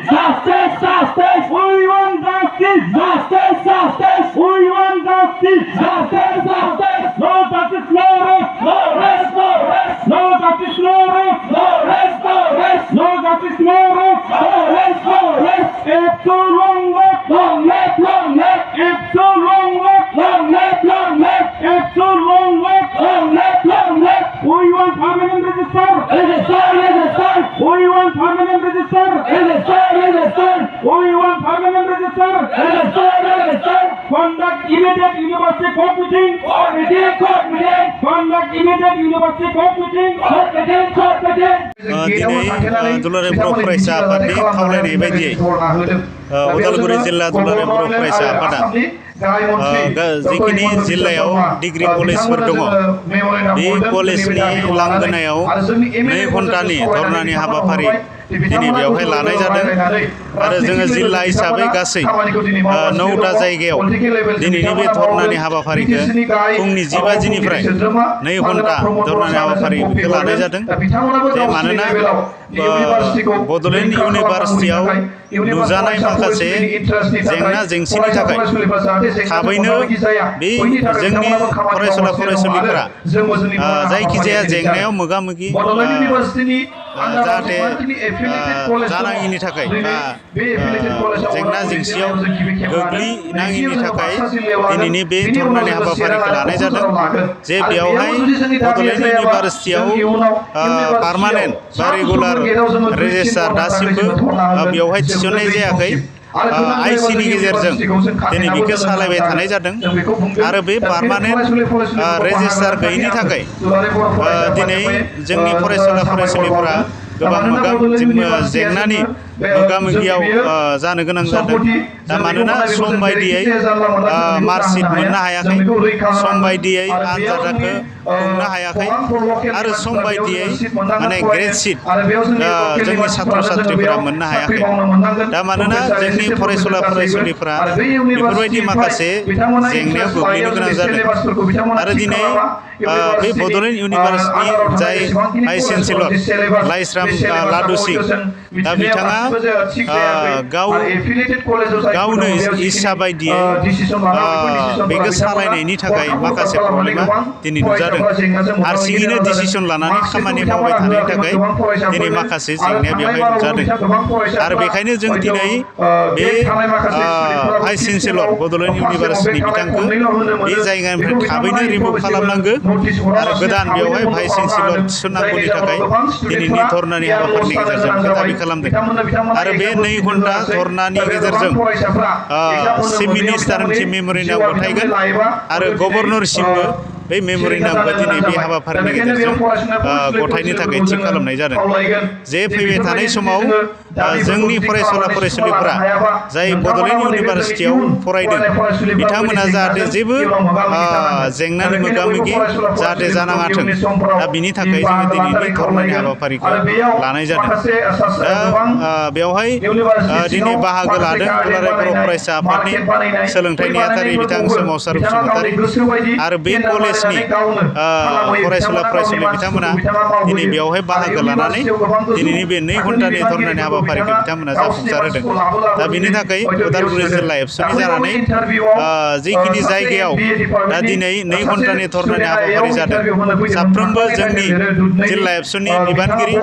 justice, justice. We want justice, justice, justice. We want justice, justice, justice. No justice, no rest, no rest, no rest. No justice, no rest, no rest, no rest. No justice, no rest, no rest, no rest. It's so long left, long left, long left. It's so long left, long left, long left. It's so long left, long left, long left. We want permanent register, register, register. We want permanent register, register, register. We want permanent register, register, register. Conduct immediate university court meeting, court meeting, court meeting. Conduct immediate university court meeting, court meeting, court meeting. दिनै दुलाराय बर' फरायसा आफादनि खावलायनाय बायदियै उदालगुरि जिल्ला दुलाराय बर' फरायसा आफादा जिखिनि जिल्लायाव डिग्री कलेजफोर दङ बे कलेजनि लांगोनायाव 2 घन्टानि धरनानि हाबाफारि दिनै बेवहाय लानाय जादों आरो जोङो जिल्ला हिसाबै गासै 9टा जायगायाव दिनैनि बे धरनानि हाबाफारिखौ फुंनि 10 बाजिनिफ्राय 2 घन्टा धरनानि हाबाफारिखौ लानाय जादों जे मानोना बड'लेण्ड इउनिभार्सिटियाव नुजानाय माखासे जेंना जेंसिनि थाखाय थाबैनो बे जोंनि फरायसुला फरायसुलिफोरा जायखिजाया जेंनायाव मोगा मोगि जाहाथे जानाङिनि थाखाय बा जेंना जेंसियाव गोग्लैनाङिनि थाखाय दिनैनि बे धरनानि हाबाफारिखौ लानाय जादों जे बेवहाय बड'लेण्ड इउनिभार्सिटियाव पार्मानेन्ट बा रेगुलार रेजिस्ट्रार दासिमबो बेवहाय थिसननाय जायाखै आइसिनि गेजेरजों दिनै बेखौ सालायबाय थानाय जादों आरो बे पार्मानेन्ट रेजिस्ट्रार गैयैनि थाखाय दिनै जोंनि फरायसुला फरायसुलिफोरा गोबां जेंनानि मोगा मोगियाव जानो गोनां जादों दा मानोना सम बायदियै मार्कशीट मोननो हायाखै सम बायदियै आनजादखौ खुंनो हायाखै आरो सम बायदियै माने ग्रेड शीट जोंनि छात्र छात्रीफोरा मोननो हायाखै दा मानोना जोंनि फरायसुला फरायसुलिफोरा बेफोरबायदि माखासे जेंनायाव गोग्लैनो गोनां जादों आरो दिनै बे बड'लेण्ड इउनिभार्सिटिनि जाय भाइस चेन्सेलर लाइस्राम लादु सिं दा बिथाङा गावनो इच्छा बायदियै बेखौ सालायनायनि थाखाय माखासे प्रब्लेमा दिनै नुजादों हारसिङैनो डिसिसन लानानै खामानि मावबाय थानायनि थाखाय दिनै माखासे जेंनाया बेवहाय नुजादों आरो बेखायनो जों दिनै बे भाइस चेन्सेलर बड'लेण्ड इउनिभार्सिटिनि बिथांखौ बे जायगानिफ्राय थाबैनो रिमुभ खालामनांगौ आरो गोदान बेवहाय भाइस चेन्सेलर थिसननांगौनि थाखाय दिनैनि धरनानि हाबाफारिनि गेजेरजों दाबि खालामदों आरो बे 2 घन्टा धरनानि गेजेरजों चिफ मिनिस्टारनिसिम मेम'रेन्डाम गथायगोन आरो गभर्नरसिमबो बे मेम'रेन्डामखौ दिनै बे हाबाफारिनि गेजेरजों गथायनो थाखाय थि खालामनाय जादों जे फैबाय थानाय समाव जोंनि फरायसुला फरायसुलिफोरा जाय बड'लेण्ड इउनिभार्सिटियाव फरायदों बिथांमोना जाहाथे जेबो जेंनानि मोगा मोगि जाहाथे जानाङाथों दा बिनि थाखाय जोङो दिनैनि धरनानि हाबाफारिखौ लानाय जादों दा बेवहाय दिनै बाहागो लादों दुलाराय बर' फरायसा आफादनि सोलोंथाइ नेहाथारि बिथां सोमावसार बसुमतारी आरो बे कलेजनि फरायसुला फरायसुलि बिथांमोना दिनै बेवहाय बाहागो लानानै दिनैनि बे 2 घन्टानि धरनानि हाबाफारिखौ बिथांमोना जाफुंसार होदों दा बिनि थाखाय उदालगुरि जिल्ला एबसुनि जानानै जिखिनि जायगायाव दा दिनै 2 घन्टानि धरनानि हाबाफारि जादों साफ्रोमबो जोंनि जिल्ला एबसुनि बिबानगिरि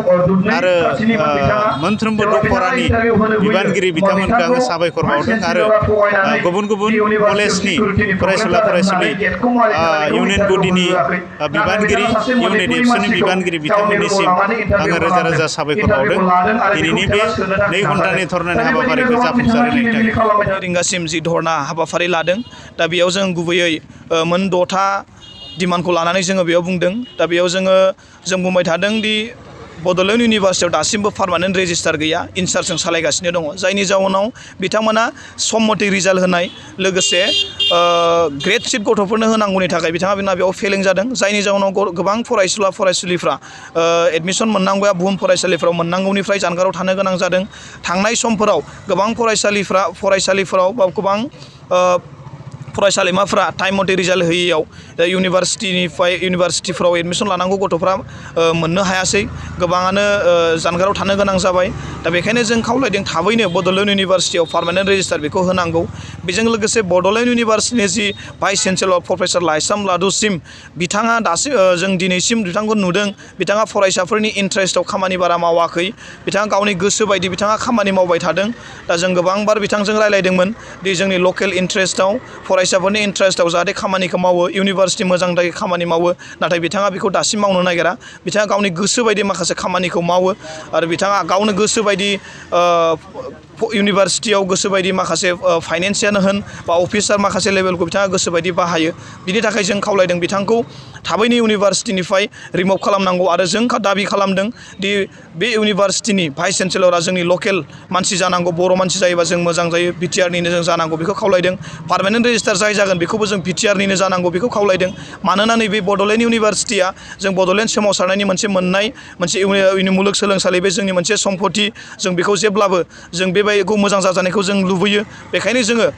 आरो मोनफ्रोमबो दखरानि बिबानगिरि बिथांमोनखौ आङो साबायखर बावदों आरो गुबुन गुबुन कलेजनि फरायसुला फरायसुलि इउनियन बडिनि बिबानगिरि इउनियन एबसुनि बिबानगिरि बिथांमोननिसिम आङो रोजा रोजा साबायखर बावदों दिनैनि बे 2 घन्टानि धरनानि हाबाफारिखौ जाफुंसार होनायनि थाखाय रिंगासिम जि धरना हाबाफारि लादों दा बेयाव जों गुबैयै मोन 6था डिमान्डखौ लानानै जोङो बेयाव बुंदों दा बेयाव जों बुंबाय थादों दि बड'लेण्ड इउनिभार्सिटियाव दासिमबो पार्मानेन्ट रेजिस्टार गैया इनचार्जजों सालायगासिनो दङ जायनि जाउनाव बिथांमोना सम मथे रिजाल्ट होनाय लोगोसे ग्रेड शीट गथ'फोरनो होनांगौनि थाखाय बिथाङा बेयाव फेलें जादों जायनि जाउनाव गोबां फरायसुला फरायसुलिफ्रा एडमिसन मोननांगौया बुहुम फरायसालिफोराव मोननांगौनिफ्राय जानगाराव थानो गोनां जादों थांनाय समफोराव गोबां फरायसालिफोराव बा गोबां फरायसालिमाफ्रा टाइम मथे रिजाल्ट होयैयाव इउनिभार्सिटिफोराव एडमिसन लानांगौ गथ'फ्रा मोननो हायासै गोबाङानो जानगाराव थानो गोनां जाबाय दा बेखायनो जों खावलायदों थाबैनो बड'लेण्ड इउनिभार्सिटियाव पार्मानेन्ट रेजिस्टार बेखौ होनांगौ बेजों लोगोसे बड'लेण्ड इउनिभार्सिटिनि जि भाइस चेन्सेलर प्रफेसर लाइसाम लादुसिम बिथाङा दासिम जों दिनैसिम बिथांखौ नुदों बिथाङा फरायसाफोरनि इन्टारेस्टआव खामानि बारा मावाखै बिथाङा गावनि गोसो बायदि बिथाङा खामानि मावबाय थादों दा जों गोबांबार बिथांजों रायलायदोंमोन दि जोंनि लकेल इन्टारेस्टआव फरायसाफोरनि इन्टारेस्टआव जाहाथे खामानिखौ मावो इउनिभार्सिटि मोजां थाखाय खामानि मावो नाथाय बिथाङा बेखौ दासिम मावनो नागिरा बिथाङा गावनि गोसो बायदि माखासे खामानिखौ मावो आरो बिथाङा गावनो गोसो बायदि इउनिभार्सिटियाव गोसो बायदि माखासे फाइनेन्सआनो होन बा अफिसार माखासे लेभेलखौ बिथाङा गोसो बायदि बाहायो बिनि थाखाय जों खावलायदों बिथांखौ थाबैनो इउनिभार्सिटिनिफ्राय रिमुभ खालामनांगौ आरो जों दाबि खालामदों दि बे इउनिभार्सिटिनि भाइस चेन्सेलरा जोंनि लकेल मानसि जानांगौ बर' मानसि जायोबा जों मोजां जायो बिटिआरनिनो जों जानांगौ बेखौ खावलायदों पार्मानेन्ट रेजिस्टार जाय जागोन बेखौबो जों बिटिआरनिनो जानांगौ बेखौ खावलायदों मानोना नैबे बड'लेण्ड इउनिभार्सिटिया जों बड'लेण्ड सोमावसारनायनि मोनसे मोननाय मोनसे मुलुगसोलोंसालि बे जोंनि मोनसे सम्पति जों बेखौ जेब्लाबो जों बेबायदिखौ मोजां जाजानायखौ जों लुबैयो बेखायनो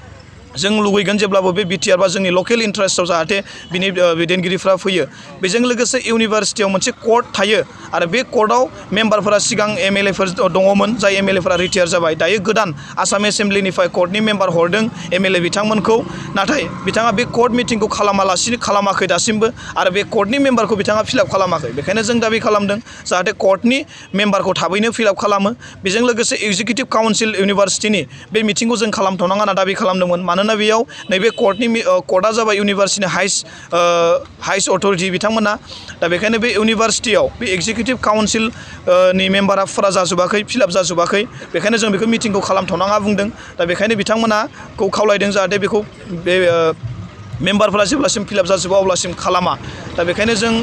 जों लुबैगोन जेब्लाबो बे बिटिआर बा जोंनि लकेल इन्टारेस्टआव जाहाथे बिनि दैदेनगिरिफ्रा फैयो बेजों लोगोसे इउनिभार्सिटियाव मोनसे कर्ट थायो आरो बे कर्टआव मेम्बारफोरा सिगां एमएलएफोर दङमोन जाय एमएलएफोरा रिटायार जाबाय दायो गोदान आसाम एसेम्ब्लिनिफ्राय कर्टनि मेम्बार हरदों एमएलए बिथांमोनखौ नाथाय बिथाङा बे कर्ट मिटिंखौ खालामाखै दासिमबो आरो बे कर्टनि मेम्बारखौ बिथाङा फिलआप खालामाखै बेखायनो जों दाबि खालामदों जाहाथे कर्टनि मेम्बारखौ थाबैनो फिलआप खालामो बेजों लोगोसे एग्जिकिउटिभ काउन्सिल इउनिभार्सिटिनि बे मिटिंखौ जों खालामथ'नाङा होनना दाबि खालामदोंमोन मानोना बेयाव नैबे कर्टआ जाबाय इउनिभार्सिटिनि हाइस अथरिटि बिथांमोना दा बेखायनो बे इउनिभार्सिटियाव बे एग्जिकिउटिभ काउन्सिल नि मेम्बारफोरा जाजोबाखै फिलआप जाजोबाखै बेखायनो जों बेखौ मिटिंखौ खालामथ'नाङा बुंदों दा बेखायनो बिथांमोनाखौ खावलायदों जाहाथे बेखौ बे मेम्बारफोरा जेब्लासिम फिलआप जाजोबा अब्लासिम खालामा दा बेखायनो जों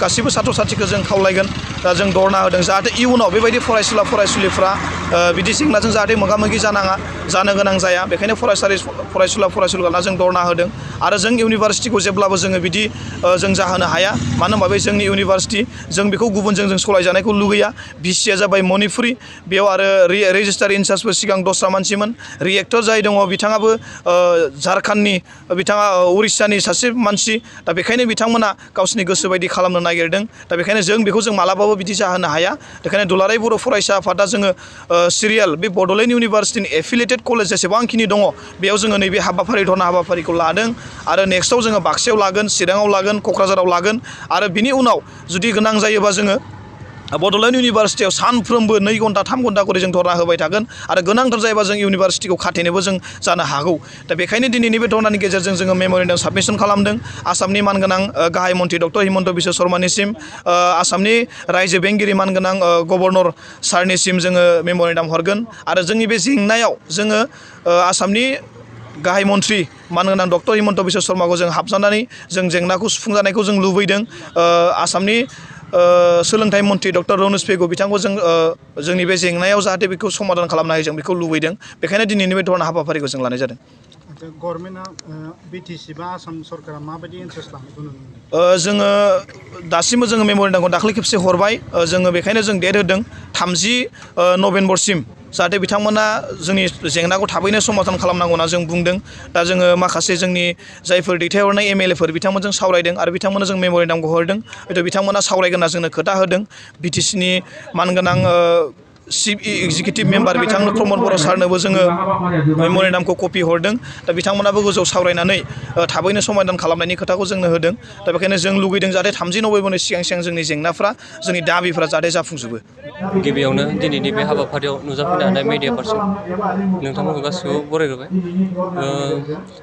गासैबो साथ्र साथ्रिखौ जों खावलायगोन दा जों धरना होदों जाहाथे इयुनाव बेबायदि फरायसुलिफ्रा बिदि जेंनाजों जाहाथे मोगा मोगि जानो गोनां जाया बेखायनो फरायसुलिफोरना जों धरना होदों आरो जों इउनिभार्सिटिखौ जेब्लाबो जोङो बिदि जों जाहोनो हाया मानो होनबा बे जोंनि इउनिभार्सिटि जों बेखौ गुबुनजों जों सलायजानायखौ लुगैया भिसिआ जाबाय मणिपुरि बेयाव आरो रेजिस्टार इनचार्जबो सिगां दस्रा मानसिमोन रिएक्टर जाय दङ बिथाङाबो झारखण्डनि बिथाङा उरिष्यानि सासे मानसि दा बेखायनो बिथांमोना गावसिनि गोसो बायदि खालामनो नागिरदों दा बेखायनो जों मालाबाबो बिदि जाहोनो हाया बेखायनो दुलाराय बर' फरायसा आफादा जोङो सिरियाल बे बड'लेण्ड इउनिभार्सिटिनि एफिलिएटेड कलेज जेसेबांखिनि दङ बेयाव जोङो नैबे धरना हाबाफारिखौ लादों आरो नेक्स्टआव जोङो बाक्सायाव लागोन चिराङाव लागोन क'क्राझाराव लागोन आरो बिनि उनाव जुदि गोनां जायोबा जोङो बड'लेण्ड इउनिभार्सिटियाव सानफ्रोमबो 2 घन्टा 3 घन्टा करे जों धरना होबाय थागोन आरो गोनांथार जायोबा जों इउनिभार्सिटिखौ खाथेनोबो जों जानो हागौ दा बेखायनो दिनैनि बे धरनानि गेजेरजों जोङो मेम'रेन्डाम साबमिसन खालामदों आसामनि मानगोनां गाहाय मन्थ्रि डक्टर हिमन्त बिश्व शर्मानिसिम आसामनि रायजो बेंगिरि मानगोनां गभर्नर सारनिसिम जोङो मेम'रेन्डाम हरगोन आरो जोंनि बे जेंनायाव जोङो आसामनि गाहाय मन्थ्रि मानगोनां डक्टर हिमन्त बिश्व शर्माखौ जों हाबजानानै जों जेंनाखौ सुफुंजानायखौ जों लुबैदों आसामनि सोलोंथाइ मन्थ्रि डक्टर रनज पेगु बिथांखौ जोंनि बे जेंनायाव जाहाथे बेखौ समाधान खालामनो हायो जों बेखौ लुबैदों बेखायनो दिनैनि बे धरना हाबाफारिखौ जों लानाय जादों गभर्नमेन्टआ बिटिसि बा आसाम सरकारा माबायदि इन्ट्रेस्ट लानायखौ नुनो मोनो जोङो दासिमबो जोङो मेम'रेन्डामखौ दाखालि खेबसे हरबाय जोङो बेखायनो जों डेट होदों 30 नभेम्बरसिम जाहाथे बिथांमोना जोंनि जेंनाखौ थाबैनो समाधान खालामनांगौ होनना जों बुंदों दा जोङो माखासे जोंनि जायफोर दैथायहरनाय एमएलएफोर बिथांमोनजों सावरायदों आरो बिथांमोननो जों मेम'रेन्डामखौ हरदों हयथ' बिथांमोना सावरायगोन होनना जोंनो खोथा होदों बिटिसिनि मानगोनां चिफ एग्जिकिउटिभ मेम्बार बिथांनो प्रमद बर' सारनोबो जोङो मेम'रेन्डामखौ कपि हरदों दा बिथांमोनाबो गोजौ सावरायनानै थाबैनो समाधान खालामनायनि खोथाखौ जोंनो होदों दा बेखायनो जों लुगैदों जाहाथे 30 नभेम्बरनि सिगां जोंनि जेंनाफ्रा जोंनि दाबिफ्रा जाहाथे जाफुंजोबो गिबियावनो दिनैनि बे हाबाफारियाव नुजाफैनो हानाय मिडिया पार्सन नोंथांमोनखौ गासिबो बरायग्रोबाय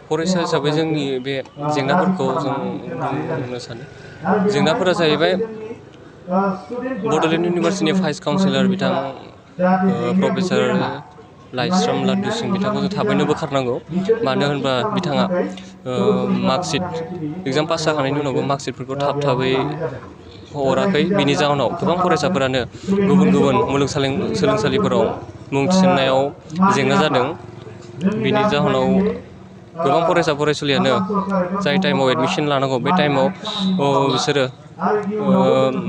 फरायसा हिसाबै जोंनि बे जेंनाफोरखौ जों बुंनो सानो जेंनाफोरा जाहैबाय बड'लेण्ड इउनिभार्सिटिनि भाइस काउन्सिलर बिथां प्रफेसर लाइस्राम लादुसिं बिथांखौ जों थाबैनो बोखारनांगौ मानो होनबा बिथाङा मार्कशिट एग्जाम पास जाखांनायनि उनावबो मार्कशिटफोरखौ थाबै हराखै बिनि जाहोनाव गोबां फरायसाफोरानो गुबुन मुलुगसोलोंसालिफोराव मुं थिसननायाव जेंना जादों बिनि जाहोनाव गोबां फरायसुलियानो जाय टाइमाव एडमिसन लानांगौ बे टाइमाव बिसोरो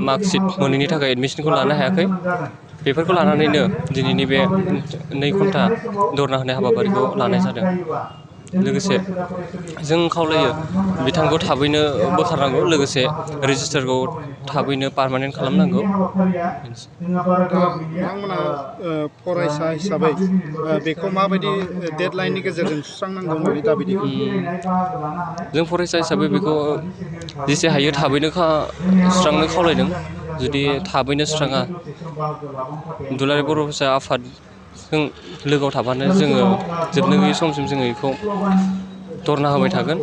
मार्कशिट मोनैनि थाखाय एडमिसनखौ लानो हायाखै बेफोरखौ लानानैनो दिनैनि बे 2 घन्टा धरना होनाय हाबाफारिखौ लानाय जादों लोगोसे जों खावलायो बिथांखौ थाबैनो बोखारनांगौ लोगोसे रेजिस्टारखौ थाबैनो पार्मानेन्ट खालामनांगौ। नोंथांमोना फरायसा हिसाबै बेखौ माबायदि डेडलाइननि गेजेरजों सुस्रांनांगौ होननानै दाबि दैखाङो? जों फरायसा हिसाबै बेखौ जेसे हायो थाबैनो सुस्रांनो खावलायदों। जुदि थाबैनो सुस्राङा दुलाराय बर' फरायसा आफादजों लोगोआव थाफानो जोङो जोबनो गैयै समसिम जोङो बेखौ धरना होबाय थागोन।